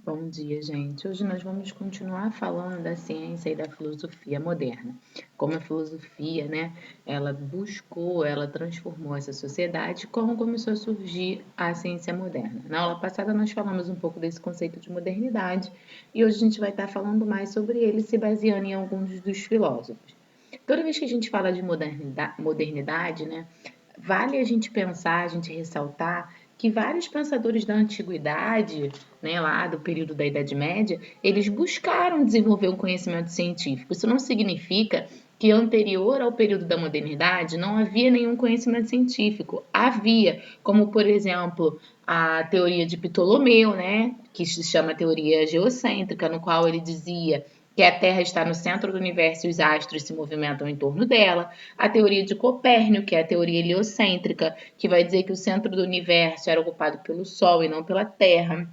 Bom dia, gente. Hoje nós vamos continuar falando da ciência e da filosofia moderna. Como a filosofia, né, ela transformou essa sociedade, como começou a surgir a ciência moderna. Na aula passada nós falamos um pouco desse conceito de modernidade e hoje a gente vai estar falando mais sobre ele, se baseando em alguns dos filósofos. Toda vez que a gente fala de modernidade, né, vale a gente pensar, a gente ressaltar que vários pensadores da antiguidade, né, lá do período da Idade Média, eles buscaram desenvolver um conhecimento científico. Isso não significa que anterior ao período da modernidade não havia nenhum conhecimento científico. Havia, como por exemplo, a teoria de Ptolomeu, né, que se chama teoria geocêntrica, no qual ele dizia que a Terra está no centro do universo e os astros se movimentam em torno dela. A teoria de Copérnico, que é a teoria heliocêntrica, que vai dizer que o centro do universo era ocupado pelo Sol e não pela Terra.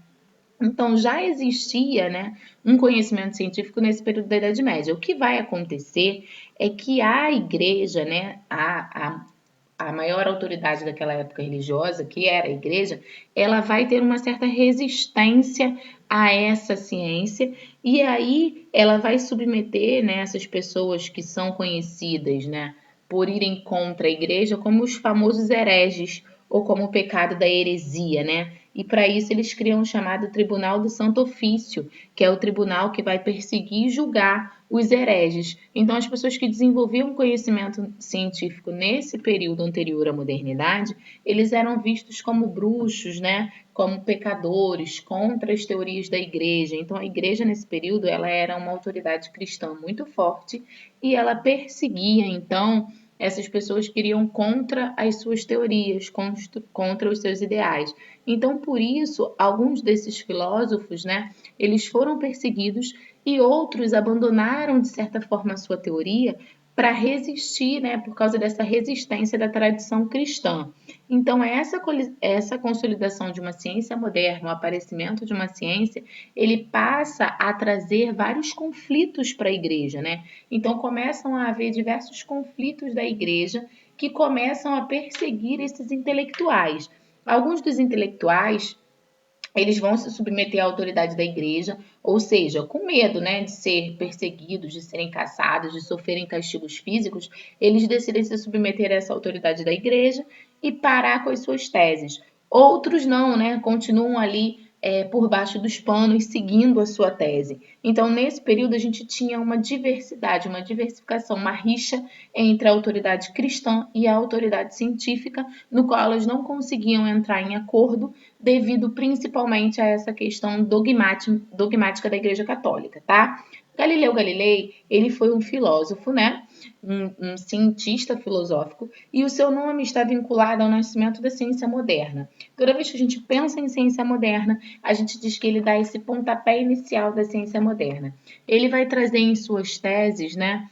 Então, já existia, né, um conhecimento científico nesse período da Idade Média. O que vai acontecer é que a igreja, né, a maior autoridade daquela época religiosa, que era a igreja, ela vai ter uma certa resistência a essa ciência e aí ela vai submeter, né, essas pessoas que são conhecidas, né, por irem contra a igreja como os famosos hereges ou como o pecado da heresia, né? E para isso eles criam o chamado Tribunal do Santo Ofício, que é o tribunal que vai perseguir e julgar os hereges. Então, as pessoas que desenvolviam conhecimento científico nesse período anterior à modernidade, eles eram vistos como bruxos, né? Como pecadores, contra as teorias da igreja. Então, a igreja nesse período ela era uma autoridade cristã muito forte e ela perseguia, então, essas pessoas que iriam contra as suas teorias, contra os seus ideais. Então, por isso, alguns desses filósofos, né, eles foram perseguidos e outros abandonaram, de certa forma, a sua teoria para resistir, né, por causa dessa resistência da tradição cristã. Então, essa consolidação de uma ciência moderna, o aparecimento de uma ciência, ele passa a trazer vários conflitos para a igreja, né? Então, começam a haver diversos conflitos da igreja que começam a perseguir esses intelectuais. Alguns dos intelectuais eles vão se submeter à autoridade da igreja, ou seja, com medo, né, de ser perseguidos, de serem caçados, de sofrerem castigos físicos, eles decidem se submeter a essa autoridade da igreja e parar com as suas teses. Outros não, né, continuam ali por baixo dos panos, seguindo a sua tese. Então, nesse período, a gente tinha uma diversidade, uma diversificação, uma rixa entre a autoridade cristã e a autoridade científica, no qual elas não conseguiam entrar em acordo devido principalmente a essa questão dogmática da Igreja Católica, tá? Galileu Galilei, ele foi um filósofo, né? Um cientista filosófico, e o seu nome está vinculado ao nascimento da ciência moderna. Toda vez que a gente pensa em ciência moderna, a gente diz que ele dá esse pontapé inicial da ciência moderna. Ele vai trazer em suas teses, né,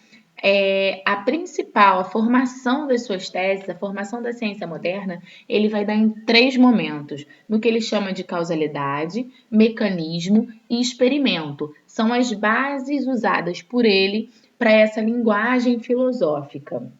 a formação das suas teses, a formação da ciência moderna, ele vai dar em 3 momentos, no que ele chama de causalidade, mecanismo e experimento. São as bases usadas por ele para essa linguagem filosófica.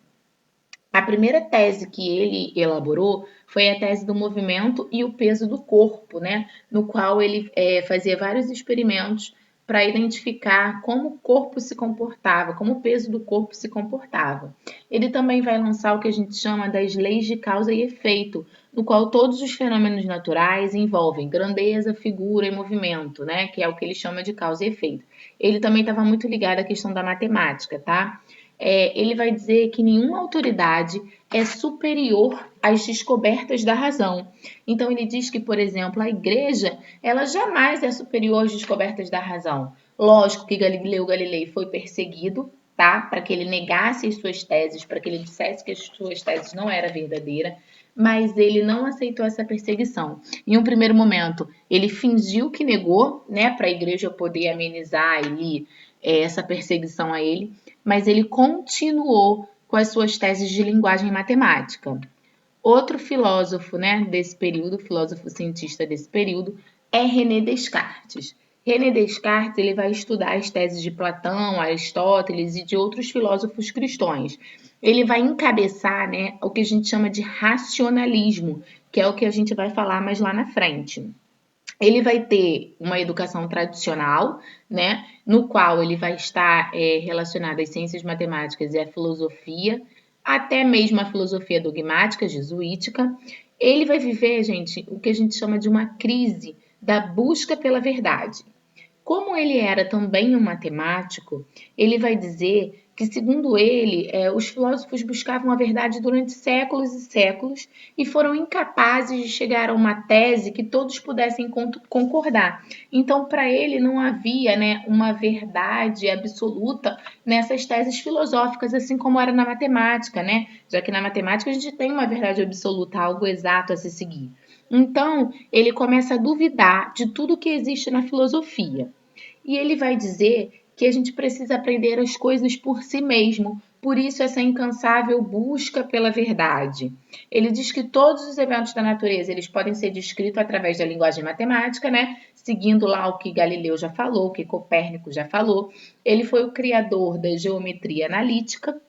A primeira tese que ele elaborou foi a tese do movimento e o peso do corpo, né? No qual ele fazia vários experimentos para identificar como o corpo se comportava, como o peso do corpo se comportava. Ele também vai lançar o que a gente chama das leis de causa e efeito, no qual todos os fenômenos naturais envolvem grandeza, figura e movimento, né? Que é o que ele chama de causa e efeito. Ele também estava muito ligado à questão da matemática, tá? Ele vai dizer que nenhuma autoridade é superior às descobertas da razão. Então, ele diz que, por exemplo, a igreja, ela jamais é superior às descobertas da razão. Lógico que Galileu Galilei foi perseguido, tá? Para que ele negasse as suas teses, para que ele dissesse que as suas teses não eram verdadeiras, mas ele não aceitou essa perseguição. Em um primeiro momento, ele fingiu que negou, né, para a igreja poder amenizar ali essa perseguição a ele, mas ele continuou com as suas teses de linguagem matemática. Outro filósofo, né, desse período, filósofo cientista desse período, é René Descartes. René Descartes ele vai estudar as teses de Platão, Aristóteles e de outros filósofos cristãos. Ele vai encabeçar, né, o que a gente chama de racionalismo, que é o que a gente vai falar mais lá na frente. Ele vai ter uma educação tradicional, né, no qual ele vai estar relacionado às ciências matemáticas e à filosofia, até mesmo a filosofia dogmática, jesuítica. Ele vai viver, gente, o que a gente chama de uma crise da busca pela verdade. Como ele era também um matemático, ele vai dizer que, segundo ele, os filósofos buscavam a verdade durante séculos e séculos e foram incapazes de chegar a uma tese que todos pudessem concordar. Então, para ele, não havia, né, uma verdade absoluta nessas teses filosóficas, assim como era na matemática, né? Já que na matemática a gente tem uma verdade absoluta, algo exato a se seguir. Então, ele começa a duvidar de tudo que existe na filosofia. E ele vai dizer que a gente precisa aprender as coisas por si mesmo, por isso essa incansável busca pela verdade. Ele diz que todos os eventos da natureza eles podem ser descritos através da linguagem matemática, né? Seguindo lá o que Galileu já falou, o que Copérnico já falou. Ele foi o criador da geometria analítica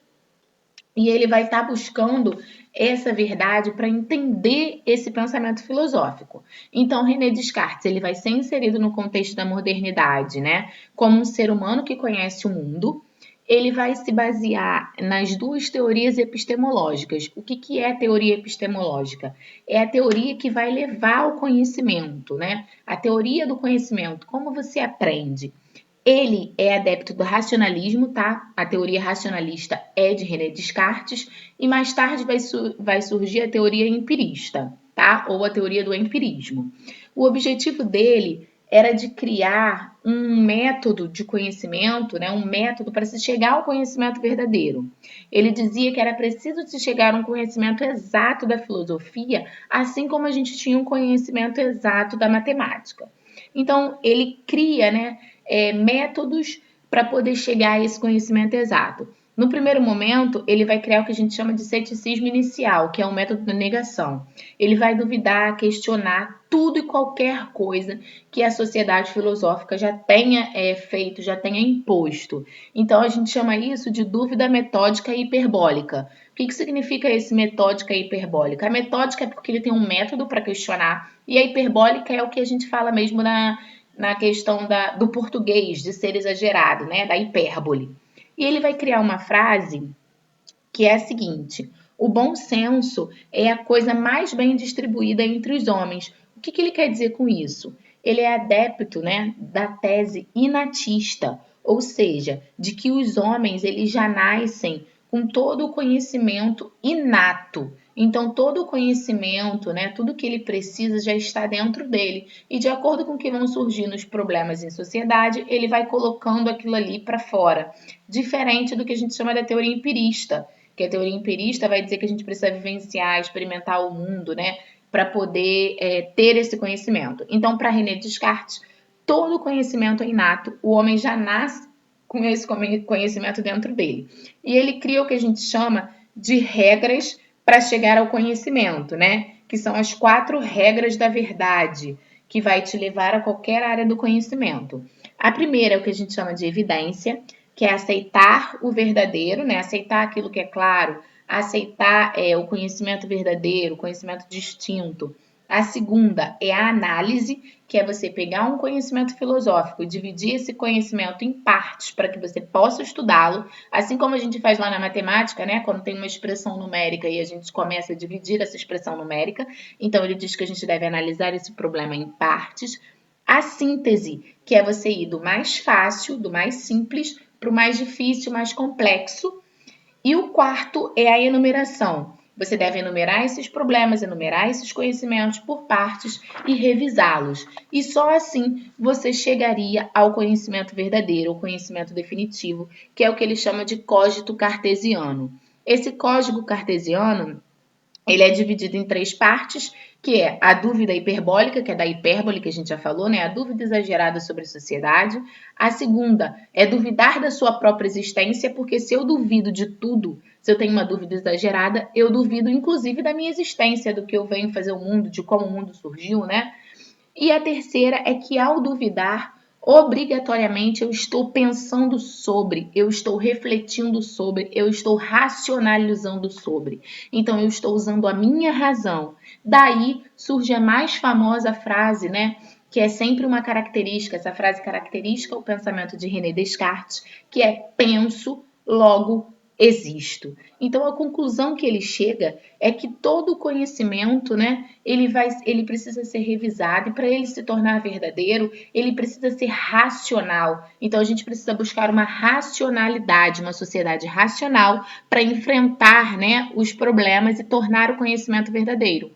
e ele vai estar buscando essa verdade para entender esse pensamento filosófico. Então, René Descartes ele vai ser inserido no contexto da modernidade, né? Como um ser humano que conhece o mundo. Ele vai se basear nas duas teorias epistemológicas. O que é a teoria epistemológica? É a teoria que vai levar ao conhecimento, né? A teoria do conhecimento, como você aprende. Ele é adepto do racionalismo, tá? A teoria racionalista é de René Descartes e mais tarde vai surgir a teoria empirista, tá? Ou a teoria do empirismo. O objetivo dele era de criar um método de conhecimento, né? Um método para se chegar ao conhecimento verdadeiro. Ele dizia que era preciso se chegar a um conhecimento exato da filosofia, assim como a gente tinha um conhecimento exato da matemática. Então, ele cria, né, métodos para poder chegar a esse conhecimento exato. No primeiro momento, ele vai criar o que a gente chama de ceticismo inicial, que é um método da negação. Ele vai duvidar, questionar tudo e qualquer coisa que a sociedade filosófica já tenha feito, já tenha imposto. Então, a gente chama isso de dúvida metódica e hiperbólica. O que significa esse metódica e hiperbólica? A metódica é porque ele tem um método para questionar, e a hiperbólica é o que a gente fala mesmo na questão do português, de ser exagerado, né? Da hipérbole. E ele vai criar uma frase que é a seguinte: o bom senso é a coisa mais bem distribuída entre os homens. O que ele quer dizer com isso? Ele é adepto, né, da tese inatista, ou seja, de que os homens eles já nascem com todo o conhecimento inato. Então, todo o conhecimento, né, tudo que ele precisa já está dentro dele. E de acordo com o que vão surgindo os problemas em sociedade, ele vai colocando aquilo ali para fora. Diferente do que a gente chama da teoria empirista, que a teoria empirista vai dizer que a gente precisa vivenciar, experimentar o mundo, né, para poder ter esse conhecimento. Então, para René Descartes, todo conhecimento é inato, o homem já nasce com esse conhecimento dentro dele. E ele cria o que a gente chama de regras para chegar ao conhecimento, né, que são as 4 regras da verdade, que vai te levar a qualquer área do conhecimento. A primeira é o que a gente chama de evidência, que é aceitar o verdadeiro, né? Aceitar aquilo que é claro, aceitar o conhecimento verdadeiro, o conhecimento distinto. A segunda é a análise, que é você pegar um conhecimento filosófico e dividir esse conhecimento em partes para que você possa estudá-lo, assim como a gente faz lá na matemática, né? Quando tem uma expressão numérica e a gente começa a dividir essa expressão numérica. Então, ele diz que a gente deve analisar esse problema em partes. A síntese, que é você ir do mais fácil, do mais simples, para o mais difícil, mais complexo. E o quarto é a enumeração. Você deve enumerar esses problemas, enumerar esses conhecimentos por partes e revisá-los. E só assim você chegaria ao conhecimento verdadeiro, ao conhecimento definitivo, que é o que ele chama de cogito cartesiano. Esse código cartesiano ele é dividido em 3 partes, que é a dúvida hiperbólica, que é da hipérbole que a gente já falou, né? A dúvida exagerada sobre a sociedade. A segunda é duvidar da sua própria existência, porque se eu duvido de tudo, se eu tenho uma dúvida exagerada, eu duvido inclusive da minha existência, do que eu venho fazer o mundo, de como o mundo surgiu, né? E a terceira é que ao duvidar, obrigatoriamente eu estou pensando sobre, eu estou refletindo sobre, eu estou racionalizando sobre. Então eu estou usando a minha razão. Daí surge a mais famosa frase, né? que é sempre uma característica, essa frase característica o pensamento de René Descartes, que é penso, logo existo. Então a conclusão que ele chega é que todo conhecimento, né, ele precisa ser revisado e para ele se tornar verdadeiro, ele precisa ser racional. Então a gente precisa buscar uma racionalidade, uma sociedade racional para enfrentar, né, os problemas e tornar o conhecimento verdadeiro.